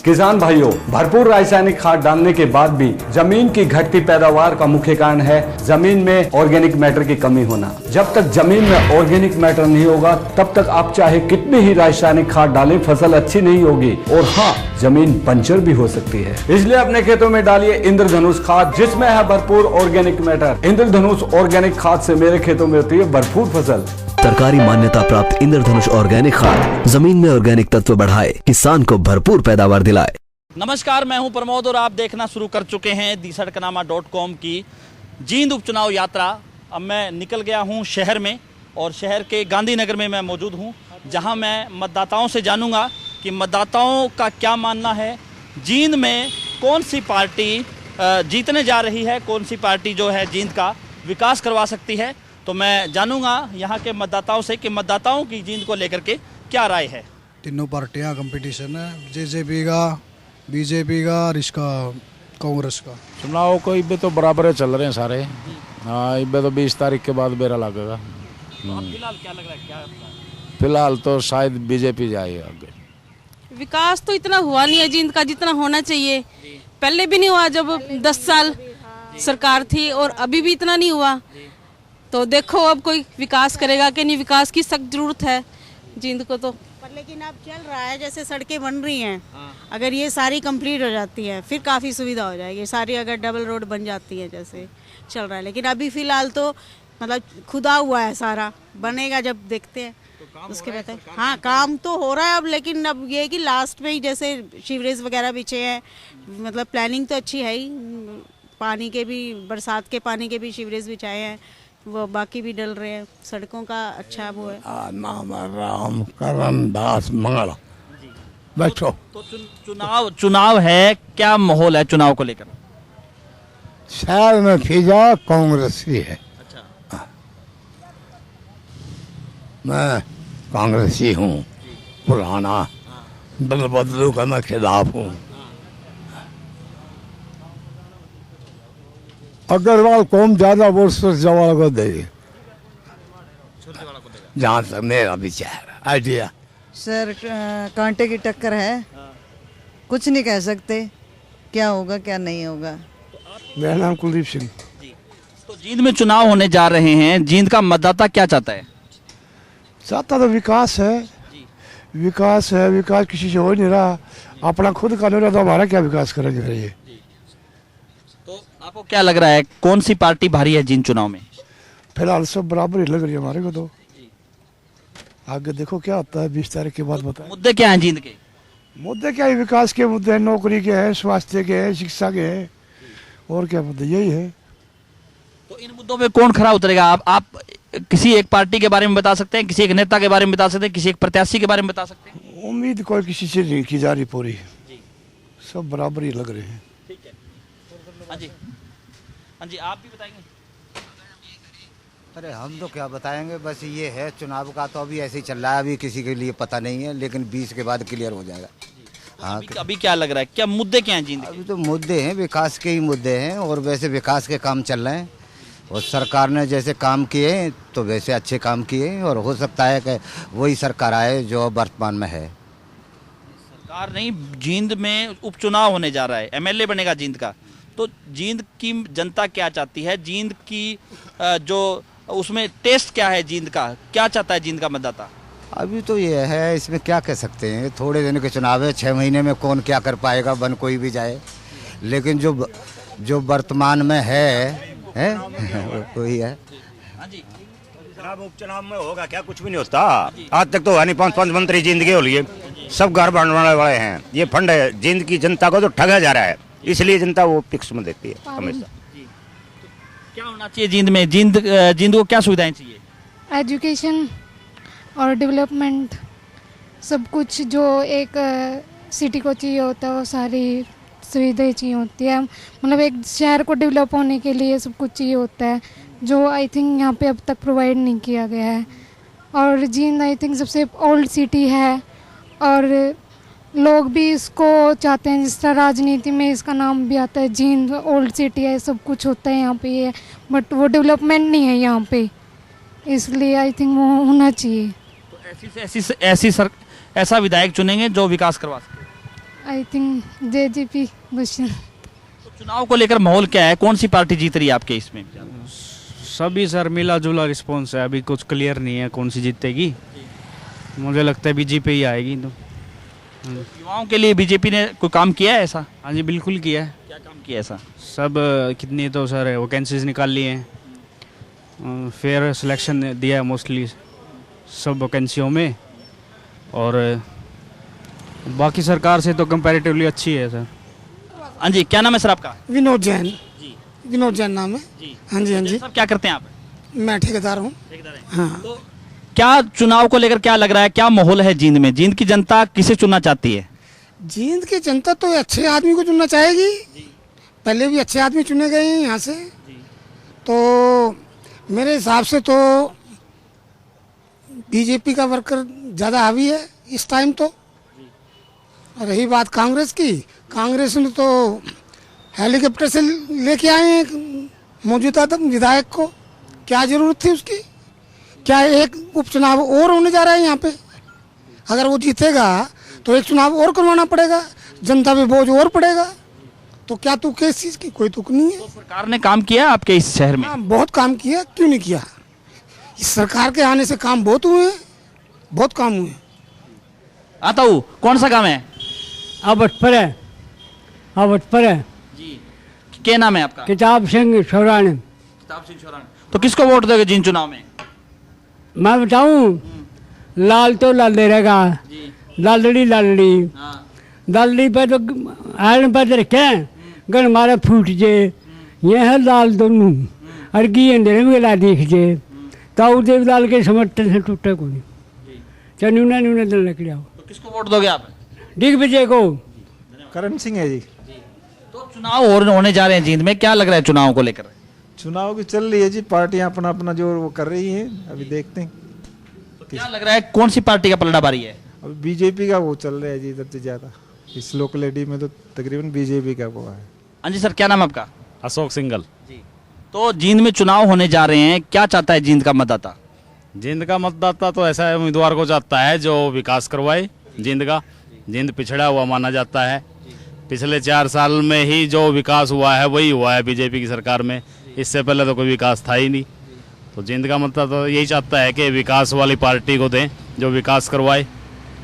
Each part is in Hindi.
किसान भाइयों, भरपूर रासायनिक खाद डालने के बाद भी जमीन की घटती पैदावार का मुख्य कारण है जमीन में ऑर्गेनिक मैटर की कमी होना। जब तक जमीन में ऑर्गेनिक मैटर नहीं होगा तब तक आप चाहे कितनी ही रासायनिक खाद डालें, फसल अच्छी नहीं होगी और हाँ, जमीन बंजर भी हो सकती है। इसलिए अपने खेतों में डालिए इंद्रधनुष खाद, जिसमें है भरपूर ऑर्गेनिक मैटर। इंद्रधनुष ऑर्गेनिक खाद से मेरे खेतों में होती है भरपूर फसल। सरकारी मान्यता प्राप्त इंद्रधनुष ऑर्गेनिक खाद जमीन में ऑर्गेनिक तत्व बढ़ाए, किसान को भरपूर पैदावार दिलाए। नमस्कार, मैं हूं प्रमोद और आप देखना शुरू कर चुके हैं DiSadkanaama.com की जींद उपचुनाव यात्रा। अब मैं निकल गया हूं शहर में और शहर के गांधीनगर में मैं मौजूद हूं, जहां मैं मतदाताओं से जानूंगा कि मतदाताओं का क्या मानना है, जींद में कौन सी पार्टी जीतने जा रही है, कौन सी पार्टी जो है जींद का विकास करवा सकती है। तो मैं जानूंगा यहाँ के मतदाताओं से कि मतदाताओं की जींद को लेकर के क्या राय है। तीनों पार्टियां कंपटीशन है, जेजेपी का, बीजेपी का और इसका कांग्रेस का। चुनाव को इबे तो बराबर है, चल रहे हैं सारे। हाँ, इबे तो 20 तारीख के बाद बेरा लगेगा। तो फिलहाल क्या लग रहा है, क्या फिलहाल तो शायद बीजेपी जाए आगे। विकास तो इतना हुआ नहीं है जींद का जितना होना चाहिए। पहले भी नहीं हुआ जब 10 साल सरकार थी, और अभी भी इतना नहीं हुआ। तो देखो अब कोई विकास करेगा कि नहीं, विकास की सख्त जरूरत है जींद को तो। पर लेकिन अब चल रहा है, जैसे सड़कें बन रही हैं, अगर ये सारी कंप्लीट हो जाती है फिर काफ़ी सुविधा हो जाएगी। सारी अगर डबल रोड बन जाती है जैसे चल रहा है, लेकिन अभी फ़िलहाल तो मतलब खुदा हुआ है, सारा बनेगा जब देखते हैं तो उसके बाद। हाँ, काम तो हो रहा है अब, लेकिन अब ये है कि लास्ट में ही जैसे सीवरेज वगैरह बिछे हैं, मतलब प्लानिंग तो अच्छी है ही। पानी के भी, बरसात के पानी के भी सीवरेज बिछाए हैं, वो बाकी भी डल रहे हैं। सड़कों का अच्छा वो है। नाम है राम करण दास मंगल। बैठो। तो चुनाव है, क्या माहौल है चुनाव को लेकर? शहर में फिजा कांग्रेस ही है। अच्छा। मैं कांग्रेसी हूँ, पुराना। दल बदलू का मैं खिलाफ हूँ। अग्रवाल कौन ज्यादा वोट जवाल को देगी, जहाँ तक मेरा विचार आइडिया। सर, कांटे की टक्कर है, कुछ नहीं कह सकते क्या होगा क्या नहीं होगा। मेरा नाम कुलदीप सिंह। तो जींद में चुनाव होने जा रहे हैं, जींद का मतदाता क्या चाहता है? चाहता तो विकास है, विकास है। विकास किसी से हो नहीं रहा, अपना खुद का नहीं रहा तो हमारा क्या विकास करेंगे फिर ये। तो आपको क्या लग रहा है, कौन सी पार्टी भारी है जींद चुनाव में? फिलहाल सब बराबर ही लग रही है हमारे को तो। आगे देखो क्या होता है, 20 तारीख के बाद बताएं। मुद्दे क्या हैं जींद के? मुद्दे क्या है, विकास के मुद्दे हैं, नौकरी के हैं, स्वास्थ्य के हैं, शिक्षा के हैं, और क्या मुद्दे, यही है। तो इन मुद्दों पे कौन खरा उतरेगा? आप किसी एक पार्टी के बारे में बता सकते हैं, किसी एक नेता के बारे में बता सकते हैं, किसी एक प्रत्याशी के बारे में बता सकते हैं? उम्मीद कोई किसी से नहीं की जा रही पूरी, सब बराबर ही लग रहे हैं। ठीक है। हाँ जी, हाँ जी, आप भी बताएंगे? अरे हम तो क्या बताएंगे, बस ये है चुनाव का तो अभी ऐसे ही चल रहा है, अभी किसी के लिए पता नहीं है, लेकिन 20 के बाद क्लियर हो जाएगा। हाँ, अभी क्या लग रहा है, क्या मुद्दे क्या हैं जींद के? अभी तो मुद्दे हैं, विकास के ही मुद्दे हैं, और वैसे विकास के काम चल रहे हैं, और सरकार ने जैसे काम किए तो वैसे अच्छे काम किए, और हो सकता है कि वही सरकार आए जो वर्तमान में है। सरकार नहीं, जींद में उपचुनाव होने जा रहा है, MLA बनेगा जींद का। तो जींद की जनता क्या चाहती है, जींद की जो उसमें टेस्ट क्या है, जींद का क्या चाहता है जींद का मतदाता? अभी तो ये है, इसमें क्या कह सकते हैं, थोड़े दिन के चुनाव है, 6 महीने में कौन क्या कर पाएगा, बन कोई भी जाए, लेकिन जो वर्तमान में है वही है। उपचुनाव में होगा क्या, कुछ भी नहीं होता। आज तक तो 5 मंत्री जींद के हो लिए, सब घर बनवाने वाले हैं। ये फंड है, जींद की जनता को तो ठगा जा रहा है, इसलिए जनता वो पिक्स में देती है हमेशा। क्या होना चाहिए जींद में, जींद को क्या सुविधाएं चाहिए? एजुकेशन और डेवलपमेंट, सब कुछ जो एक सिटी को चाहिए होता है वो सारी सुविधाएं चाहिए होती है। मतलब एक शहर को डेवलप होने के लिए सब कुछ चाहिए होता है, जो आई थिंक यहाँ पे अब तक प्रोवाइड नहीं किया गया है। और जींद आई थिंक सबसे ओल्ड सिटी है, और लोग भी इसको चाहते हैं, जिस तरह राजनीति में इसका नाम भी आता है, जींद ओल्ड सिटी है, सब कुछ होता है यहाँ पे ये, बट वो डेवलपमेंट नहीं है यहाँ पे, इसलिए आई थिंक वो होना चाहिए। तो ऐसा विधायक चुनेंगे जो विकास करवा सके। I think JJP Bhushan. तो चुनाव को लेकर माहौल क्या है, कौन सी पार्टी जीत रही है आपके इसमें? सभी सर मिला जुला रिस्पॉन्स है, अभी कुछ क्लियर नहीं है कौन सी जीतेगी। मुझे लगता है बीजेपी ही आएगी। तो युवाओं के लिए बीजेपी ने कोई काम किया है ऐसा? हाँ जी बिल्कुल किया है। क्या काम किया ऐसा? सब कितनी तो सर वैकेंसीज निकाल लिए हैं, फेयर सिलेक्शन दिया है मोस्टली सब वैकेंसियों में, और बाकी सरकार से तो कंपैरेटिवली अच्छी है सर। हाँ जी, क्या नाम है सर आपका? विनोद जैन। विनोद जैन नाम है। हाँ जी, हाँ जी। सर क्या करते हैं आप? मैं ठेकेदार हूँ। हाँ। तो क्या चुनाव को लेकर क्या लग रहा है, क्या माहौल है जींद में? जींद की जनता किसे चुनना चाहती है? जींद की जनता तो अच्छे आदमी को चुनना चाहेगी। पहले भी अच्छे आदमी चुने गए हैं यहाँ से। तो मेरे हिसाब से तो बीजेपी का वर्कर ज़्यादा हावी है इस टाइम। तो रही बात कांग्रेस की, कांग्रेस ने तो हेलीकॉप्टर से लेके आए हैं मौजूदा विधायक को। क्या जरूरत थी उसकी? क्या एक उपचुनाव और होने जा रहा है यहाँ पे? अगर वो जीतेगा तो एक चुनाव और करवाना पड़ेगा, जनता पे बोझ और पड़ेगा। तो क्या तुक है इस चीज़ की? कोई तुक नहीं है। तो सरकार ने काम किया आपके इस शहर में? हाँ, बहुत काम किया, क्यों नहीं किया? इस सरकार के आने से काम बहुत हुए हैं, बहुत काम हुए। आता हूँ, कौन सा काम है? अवटपर है, अवटपर है जी। क्या नाम है आपका? किताब सिंह छोराने। किताब सिंह छोराने। तो किसको वोट दोगे जिन चुनाव में? मैं बताऊं, लाल तो लाल दे रहेगा, लालड़ी लालड़ी। लालड़ी पे तो आयरन पर रखे गन मारे फूट जे, ये है लाल दोनों अरगी अंधेरे में ला देख जे, ताऊ देव लाल के समर्थन से टूटे को नहीं। चाहे न्यूना न्यूना दिन लग जाओ। तो किसको वोट दोगे आप? दिग्विजय को। करण सिंह है जी। तो चुनाव और होने जा रहे हैं जींद में, क्या लग रहा है चुनाव को लेकर? चुनाव की चल रही है जी, पार्टियां अपना अपना जो वो कर रही हैं, अभी देखते हैं। तो क्या लग रहा है कौन सी पार्टी का पलड़ा भारी है? अभी बीजेपी का वो चल रहा है जी इधर से ज़्यादा, इस लोकलिटी में तो तकरीबन बीजेपी का वो है। हाँ जी सर, क्या नाम आपका? अशोक सिंगल जी। तो जींद में चुनाव होने जा रहे हैं, क्या चाहता है जींद का मतदाता? जींद का मतदाता तो ऐसा उम्मीदवार को चाहता है जो विकास करवाए जींद का। जींद पिछड़ा हुआ माना जाता है, पिछले 4 साल में ही जो विकास हुआ है वही हुआ है बीजेपी की सरकार में। इससे पहले तो कोई विकास था ही नहीं। तो जींद का मतलब तो यही चाहता है कि विकास वाली पार्टी को दें जो विकास करवाए।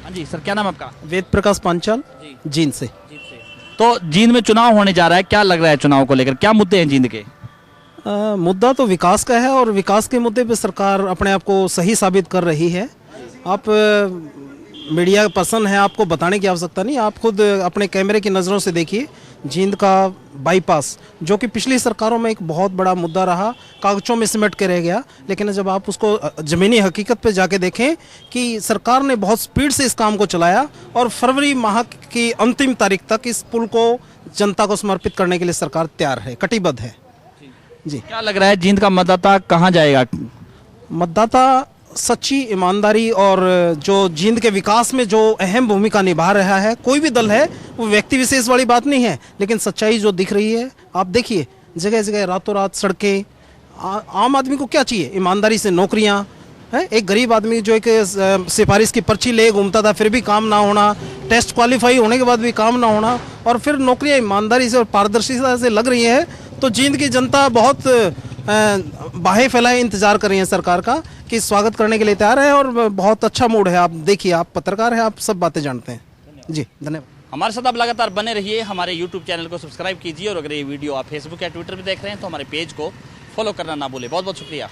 हाँ जी सर, क्या नाम आपका? वेद प्रकाश पांचाल, जींद से। तो जींद में चुनाव होने जा रहा है, क्या लग रहा है चुनाव को लेकर, क्या मुद्दे हैं जींद के? मुद्दा तो विकास का है और विकास के मुद्दे पे सरकार अपने आप को सही साबित कर रही है। आप मीडिया पर्सन है, आपको बताने की आवश्यकता नहीं, आप खुद अपने कैमरे की नज़रों से देखिए। जींद का बाईपास जो कि पिछली सरकारों में एक बहुत बड़ा मुद्दा रहा, कागजों में सिमट के रह गया, लेकिन जब आप उसको ज़मीनी हकीकत पे जाके देखें कि सरकार ने बहुत स्पीड से इस काम को चलाया और फरवरी माह की अंतिम तारीख तक इस पुल को जनता को समर्पित करने के लिए सरकार तैयार है, कटिबद्ध है जी। क्या लग रहा है जींद का मतदाता कहाँ जाएगा? मतदाता सच्ची ईमानदारी और जो जींद के विकास में जो अहम भूमिका निभा रहा है, कोई भी दल है, वो व्यक्ति विशेष वाली बात नहीं है, लेकिन सच्चाई जो दिख रही है आप देखिए, जगह जगह रातों रात सड़कें। आम आदमी को क्या चाहिए? ईमानदारी से नौकरियां है। एक गरीब आदमी जो एक सिफारिश की पर्ची ले घूमता था, फिर भी काम ना होना, टेस्ट क्वालिफाई होने के बाद भी काम ना होना, और फिर नौकरियां ईमानदारी से और पारदर्शिता से लग रही है। तो जींद की जनता बहुत बाहें फैलाए इंतजार कर रही है सरकार का कि स्वागत करने के लिए तैयार है, और बहुत अच्छा मूड है। आप देखिए, आप पत्रकार हैं, आप सब बातें जानते हैं जी। धन्यवाद। हमारे साथ आप लगातार बने रहिए, हमारे YouTube चैनल को सब्सक्राइब कीजिए, और अगर ये वीडियो आप फेसबुक या ट्विटर पर देख रहे हैं तो हमारे पेज को फॉलो करना ना भूलें। बहुत बहुत शुक्रिया।